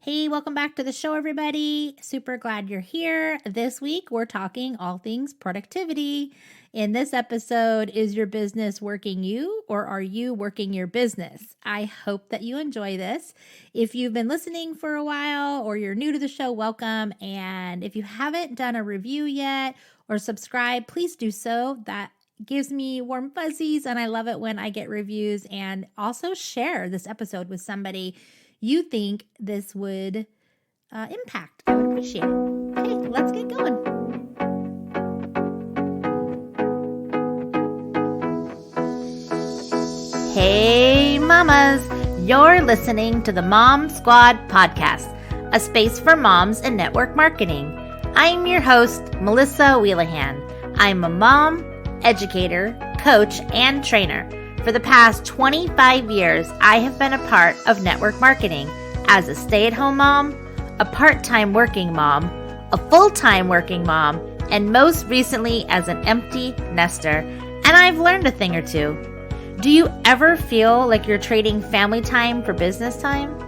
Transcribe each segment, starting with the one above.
Hey, welcome back to the show, everybody. Super glad you're here. This week, we're talking all things productivity. In this episode, is your business working you or are you working your business? I hope that you enjoy this. If you've been listening for a while or you're new to the show, welcome. And if you haven't done a review yet or subscribe, please do so. That gives me warm fuzzies and I love it when I get reviews. And also share this episode with somebody you think this would impact. I would appreciate it. Okay, let's get going. Hey, mamas. You're listening to the MomSquad podcast, a space for moms in network marketing. I'm your host, Melissa Wheelahan. I'm a mom, educator, coach, and trainer. For the past 25 years, I have been a part of network marketing as a stay-at-home mom, a part-time working mom, a full-time working mom, and most recently as an empty nester, and I've learned a thing or two. Do you ever feel like you're trading family time for business time?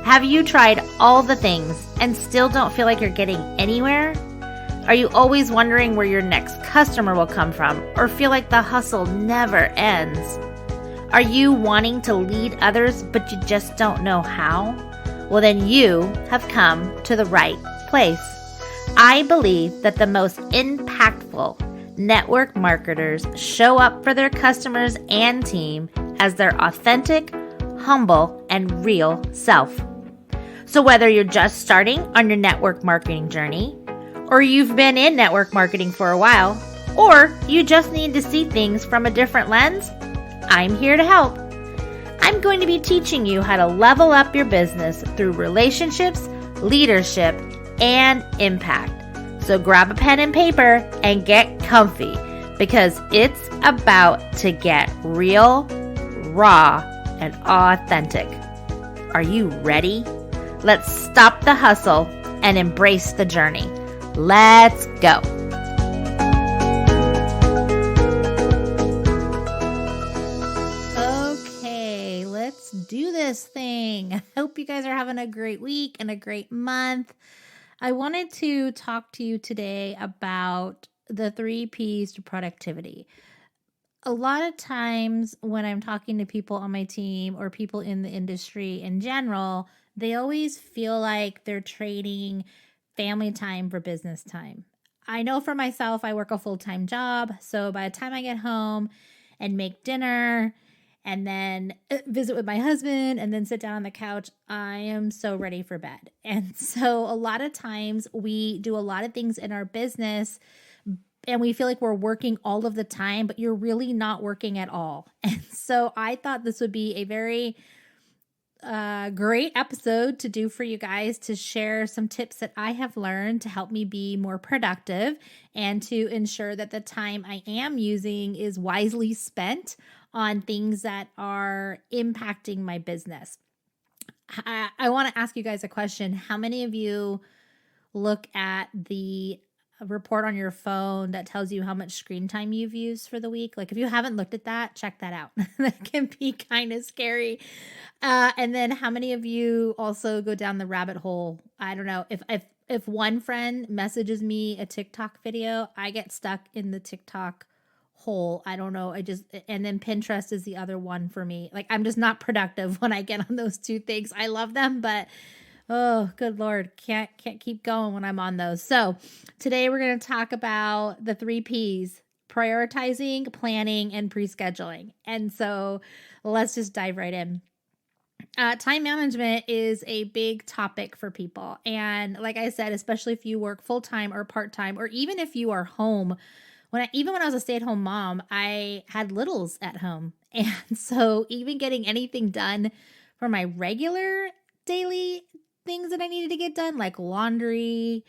Have you tried all the things and still don't feel like you're getting anywhere? Are you always wondering where your next customer will come from or feel like the hustle never ends? Are you wanting to lead others, but you just don't know how? Well, then you have come to the right place. I believe that the most impactful network marketers show up for their customers and team as their authentic, humble, and real self. So whether you're just starting on your network marketing journey, or you've been in network marketing for a while, or you just need to see things from a different lens, I'm here to help. I'm going to be teaching you how to level up your business through relationships, leadership, and impact. So grab a pen and paper and get comfy because it's about to get real, raw, and authentic. Are you ready? Let's stop the hustle and embrace the journey. Let's go. Do this thing. I hope you guys are having a great week and a great month. I wanted to talk to you today about the 3 P's to productivity. A lot of times when I'm talking to people on my team or people in the industry in general, they always feel like they're trading family time for business time. I know for myself, I work a full-time job. So by the time I get home and make dinner and then visit with my husband and then sit down on the couch, I am so ready for bed. And so a lot of times we do a lot of things in our business and we feel like we're working all of the time, but you're really not working at all. And so I thought this would be a very great episode to do for you guys to share some tips that I have learned to help me be more productive and to ensure that the time I am using is wisely spent on things that are impacting my business. I want to ask you guys a question. How many of you look at the report on your phone that tells you how much screen time you've used for the week? Like if you haven't looked at that, check that out. That can be kind of scary. And then how many of you also go down the rabbit hole? I don't know. If one friend messages me a TikTok video, I get stuck in the TikTok hole. I don't know. And then Pinterest is the other one for me. Like I'm just not productive when I get on those 2 things. I love them, but oh, good Lord, can't keep going when I'm on those. So today we're going to talk about the 3 P's: prioritizing, planning, and pre-scheduling. And so let's just dive right in. Time management is a big topic for people. And like I said, especially if you work full-time or part-time, or even if you are home. Even when I was a stay-at-home mom, I had littles at home. And so even getting anything done for my regular daily things that I needed to get done, like laundry,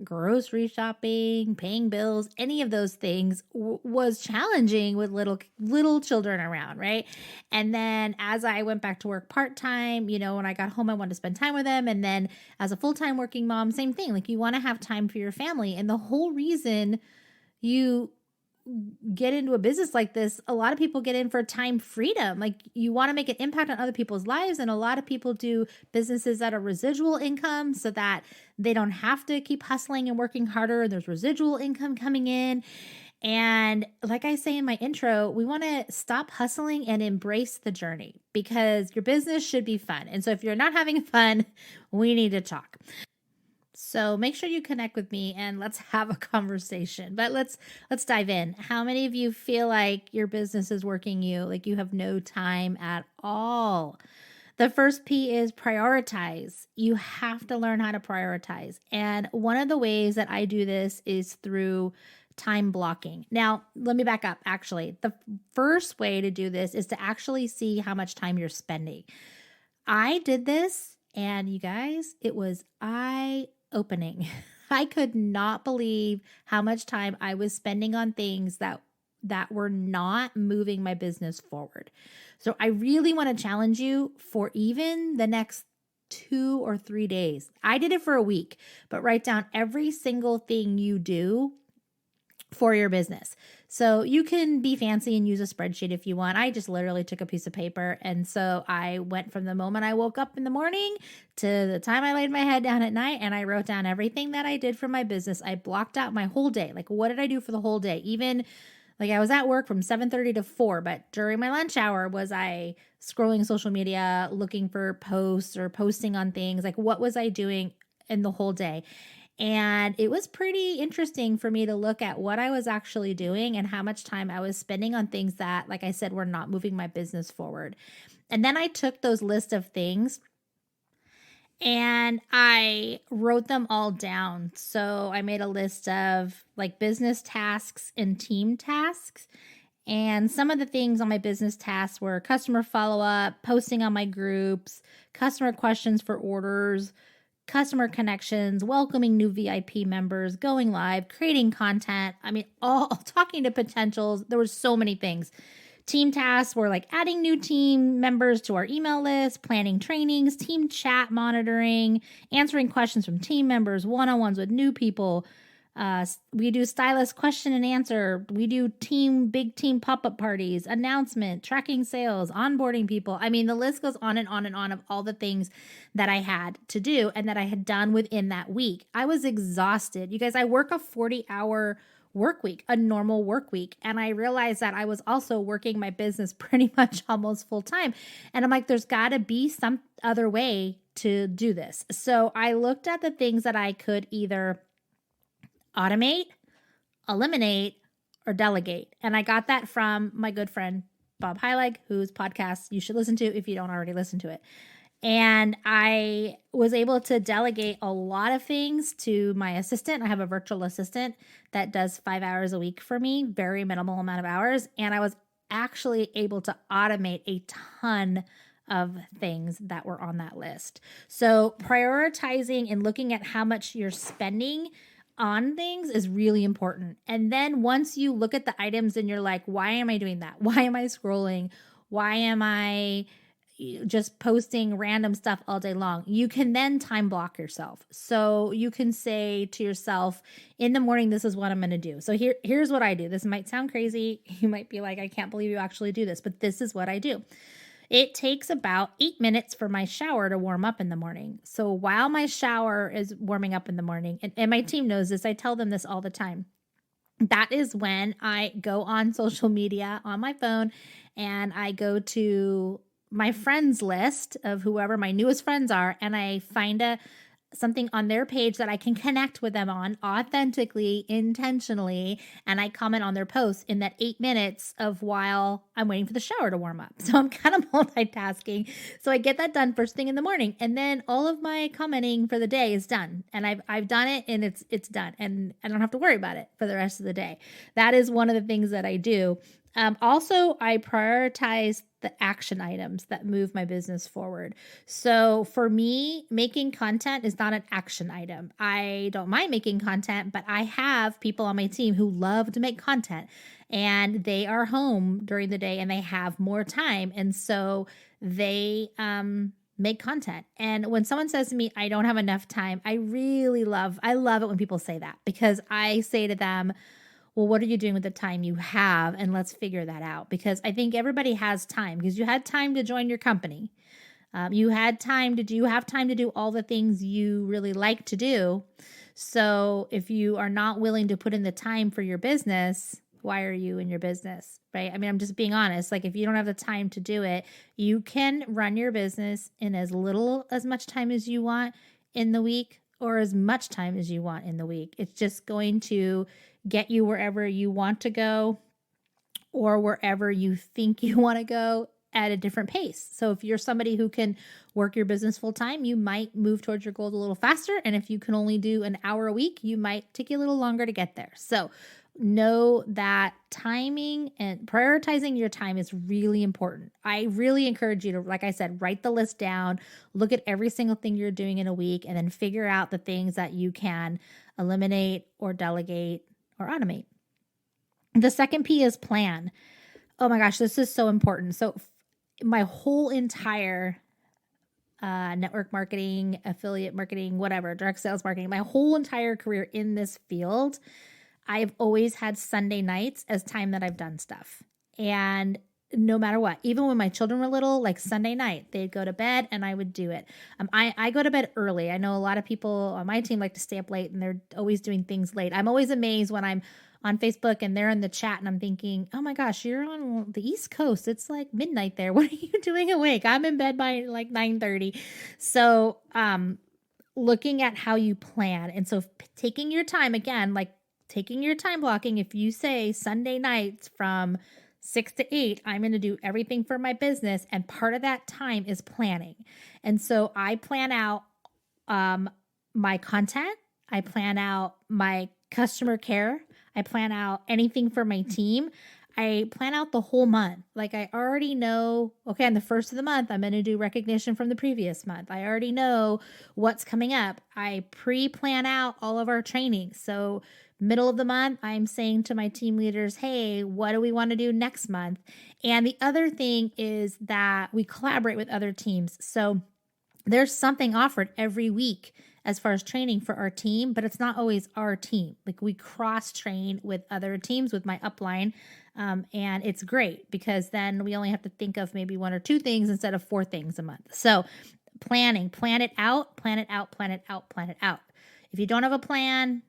grocery shopping, paying bills, any of those things was challenging with little children around, right? And then as I went back to work part-time, when I got home, I wanted to spend time with them. And then as a full-time working mom, same thing. Like you want to have time for your family. And the whole reason you get into a business like this, a lot of people get in for time freedom. Like, you want to make an impact on other people's lives. And a lot of people do businesses that are residual income so that they don't have to keep hustling and working harder. There's residual income coming in. And like I say in my intro, we want to stop hustling and embrace the journey, because your business should be fun. And so if you're not having fun, we need to talk. So make sure you connect with me and let's have a conversation. But let's dive in. How many of you feel like your business is working you, like you have no time at all? The first P is prioritize. You have to learn how to prioritize. And one of the ways that I do this is through time blocking. Now, let me back up. Actually, the first way to do this is to actually see how much time you're spending. I did this, and you guys, it was eye-opening. I could not believe how much time I was spending on things that were not moving my business forward. So I really want to challenge you for even the next 2 or 3 days. I did it for a week, but write down every single thing you do for your business. So you can be fancy and use a spreadsheet if you want. I just literally took a piece of paper. And so I went from the moment I woke up in the morning to the time I laid my head down at night, and I wrote down everything that I did for my business. I blocked out my whole day. Like, what did I do for the whole day? Even like, I was at work from 7:30 to 4, but during my lunch hour, was I scrolling social media, looking for posts or posting on things? Like, what was I doing in the whole day? And it was pretty interesting for me to look at what I was actually doing and how much time I was spending on things that, like I said, were not moving my business forward. And then I took those list of things and I wrote them all down. So I made a list of like business tasks and team tasks. And some of the things on my business tasks were customer follow-up, posting on my groups, customer questions for orders, customer connections, welcoming new VIP members, going live, creating content. I mean, all talking to potentials. There were so many things. Team tasks were like adding new team members to our email list, planning trainings, team chat monitoring, answering questions from team members, one-on-ones with new people. We do stylist question and answer. We do big team pop-up parties, announcement, tracking sales, onboarding people. I mean, the list goes on and on and on of all the things that I had to do and that I had done within that week. I was exhausted. You guys, I work a 40-hour work week, a normal work week. And I realized that I was also working my business pretty much almost full time. And I'm like, there's got to be some other way to do this. So I looked at the things that I could either automate, eliminate, or delegate. And I got that from my good friend, Bob Heilig, whose podcast you should listen to if you don't already listen to it. And I was able to delegate a lot of things to my assistant. I have a virtual assistant that does 5 hours a week for me, very minimal amount of hours. And I was actually able to automate a ton of things that were on that list. So prioritizing and looking at how much you're spending on things is really important. And then once you look at the items and you're like, why am I doing that? Why am I scrolling? Why am I just posting random stuff all day long? You can then time block yourself. So you can say to yourself, in the morning, this is what I'm going to do. So here's what I do. This might sound crazy. You might be like, I can't believe you actually do this, but this is what I do. It takes about 8 minutes for my shower to warm up in the morning. So while my shower is warming up in the morning, and my team knows this, I tell them this all the time, that is when I go on social media on my phone and I go to my friends list of whoever my newest friends are, and I find something on their page that I can connect with them on authentically, intentionally, and I comment on their posts in that 8 minutes of while I'm waiting for the shower to warm up. So I'm kind of multitasking. So I get that done first thing in the morning, and then all of my commenting for the day is done. And I've done it, and it's done, and I don't have to worry about it for the rest of the day. That is one of the things that I do. Also, I prioritize the action items that move my business forward. So for me, making content is not an action item. I don't mind making content, but I have people on my team who love to make content, and they are home during the day and they have more time. And so they make content. And when someone says to me, I don't have enough time, I love it when people say that, because I say to them, well, what are you doing with the time you have? And let's figure that out, because I think everybody has time, because you had time to join your company. You have time to do all the things you really like to do. So if you are not willing to put in the time for your business, why are you in your business, right? I mean, I'm just being honest. Like, if you don't have the time to do it, you can run your business in as much time as you want in the week, or as much time as you want in the week. It's just going to get you wherever you want to go, or wherever you think you want to go, at a different pace. So if you're somebody who can work your business full time, you might move towards your goals a little faster. And if you can only do an hour a week, you might take you a little longer to get there. So know that timing and prioritizing your time is really important. I really encourage you to, like I said, write the list down, look at every single thing you're doing in a week, and then figure out the things that you can eliminate or delegate or automate. The second P is plan. Oh my gosh, this is so important. So my whole entire network marketing, affiliate marketing, whatever, direct sales marketing, my whole entire career in this field, I've always had Sunday nights as time that I've done stuff. And no matter what, even when my children were little, like Sunday night, they'd go to bed and I would do it. I go to bed early. I know a lot of people on my team like to stay up late, and they're always doing things late. I'm always amazed when I'm on Facebook and they're in the chat and I'm thinking, oh my gosh, you're on the East Coast. It's like midnight there. What are you doing awake? I'm in bed by like 9:30. So, looking at how you plan. And so taking your time, again, like taking your time blocking, if you say Sunday nights from 6 to 8, I'm going to do everything for my business. And part of that time is planning. And so I plan out my content. I plan out my customer care. I plan out anything for my team. I plan out the whole month. Like, I already know, okay, on the first of the month, I'm going to do recognition from the previous month. I already know what's coming up. I pre-plan out all of our trainings. So middle of the month, I'm saying to my team leaders, hey, what do we want to do next month? And the other thing is that we collaborate with other teams. So there's something offered every week as far as training for our team, but it's not always our team. Like, we cross train with other teams, with my upline. And it's great, because then we only have to think of maybe 1 or 2 things instead of 4 things a month. So plan it out, plan it out, plan it out, plan it out. If you don't have a plan,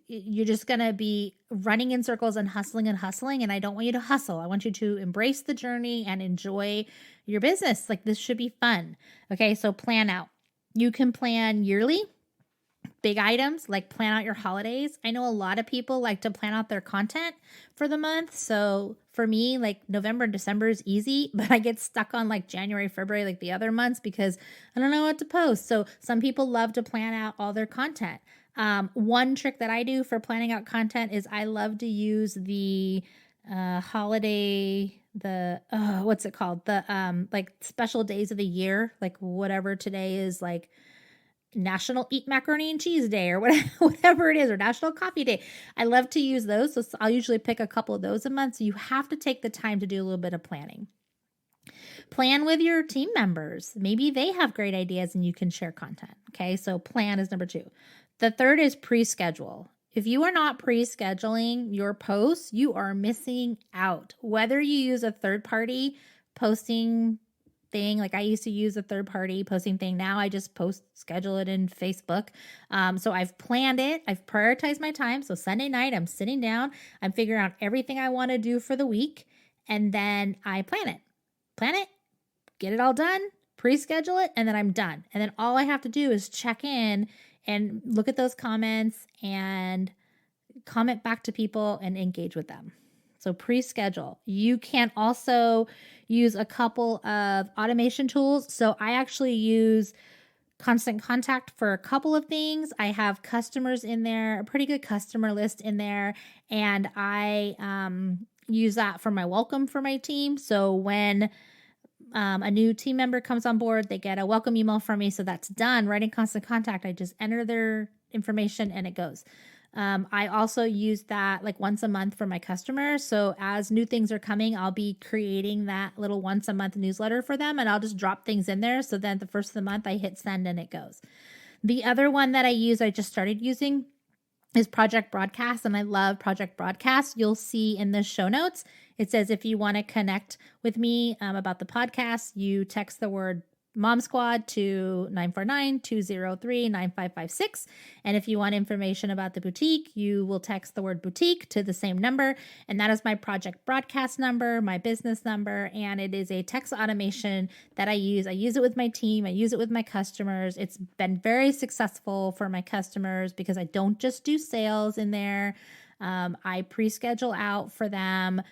you're just going to be running in circles and hustling. And I don't want you to hustle. I want you to embrace the journey and enjoy your business. Like, this should be fun. Okay. So plan out. You can plan yearly, big items, like plan out your holidays. I know a lot of people like to plan out their content for the month. So for me, like November and December is easy, but I get stuck on like January, February, like the other months, because I don't know what to post. So some people love to plan out all their content. One trick that I do for planning out content is I love to use the holiday, what's it called? The like special days of the year, like whatever today is, like National Eat Macaroni and Cheese Day, or whatever it is, or National Coffee Day. I love to use those. So I'll usually pick a couple of those a month. So you have to take the time to do a little bit of planning. Plan with your team members. Maybe they have great ideas and you can share content. Okay, so plan is number 2. The third is pre-schedule. If you are not pre-scheduling your posts, you are missing out. Whether you use a third-party posting thing, like I used to use a third-party posting thing. Now I just schedule it in Facebook. So I've planned it. I've prioritized my time. So Sunday night, I'm sitting down. I'm figuring out everything I want to do for the week. And then I plan it, get it all done, pre-schedule it, and then I'm done. And then all I have to do is check in and look at those comments and comment back to people and engage with them. So pre-schedule. You can also use a couple of automation tools. So I actually use Constant Contact for a couple of things. I have customers in there, a pretty good customer list in there, and I use that for my welcome for my team. So when a new team member comes on board, they get a welcome email from me. So that's done right in Constant Contact. I just enter their information and it goes. I also use that like once a month for my customers. So as new things are coming, I'll be creating that little once a month newsletter for them, and I'll just drop things in there. So then the first of the month I hit send and it goes. The other one that I just started using is Project Broadcast, and I love Project Broadcast. You'll see in the show notes, it says if you want to connect with me about the podcast, you text the word MomSquad to 949-203-9556. And if you want information about the boutique, you will text the word boutique to the same number. And that is my Project Broadcast number, my business number. And it is a text automation that I use. I use it with my team. I use it with my customers. It's been very successful for my customers because I don't just do sales in there. I pre-schedule out for them.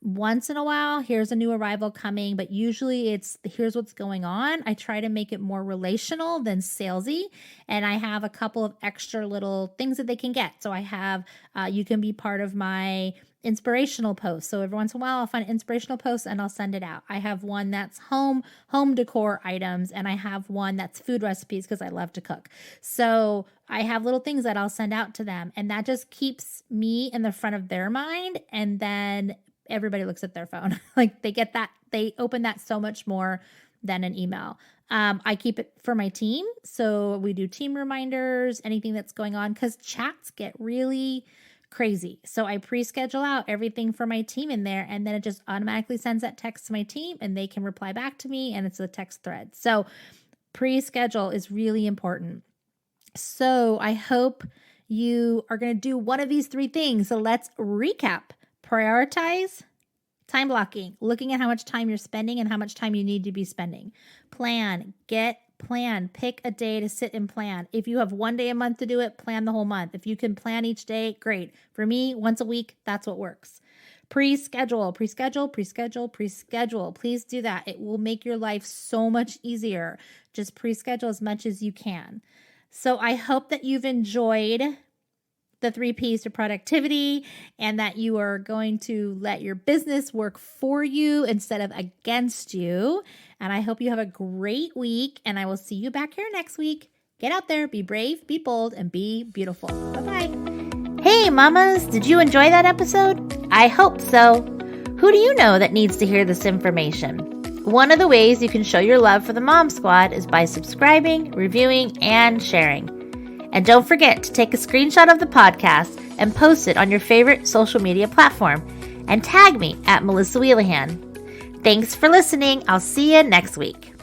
Once in a while, here's a new arrival coming, but usually it's here's what's going on. I try to make it more relational than salesy, and I have a couple of extra little things that they can get. So I have, you can be part of my inspirational posts. So every once in a while, I'll find an inspirational post and I'll send it out. I have one that's home decor items, and I have one that's food recipes because I love to cook. So I have little things that I'll send out to them, and that just keeps me in the front of their mind. And then everybody looks at their phone. Like they get that, they open that so much more than an email. I keep it for my team. So we do team reminders, anything that's going on, because chats get really crazy. So I pre-schedule out everything for my team in there, and then it just automatically sends that text to my team and they can reply back to me, and it's a text thread. So pre-schedule is really important. So I hope you are going to do one of these three things. So let's recap. Prioritize, time blocking, looking at how much time you're spending and how much time you need to be spending. Plan, pick a day to sit and plan. If you have one day a month to do it, plan the whole month. If you can plan each day, great. For me, once a week, that's what works. Pre-schedule. Please do that. It will make your life so much easier. Just pre-schedule as much as you can. So I hope that you've enjoyed the 3 Ps to productivity, and that you are going to let your business work for you instead of against you. And I hope you have a great week, and I will see you back here next week. Get out there, be brave, be bold, and be beautiful. Bye-bye. Hey, mamas, did you enjoy that episode? I hope so. Who do you know that needs to hear this information? One of the ways you can show your love for the Mom Squad is by subscribing, reviewing, and sharing. And don't forget to take a screenshot of the podcast and post it on your favorite social media platform and tag me at Melissa Wheelahan. Thanks for listening. I'll see you next week.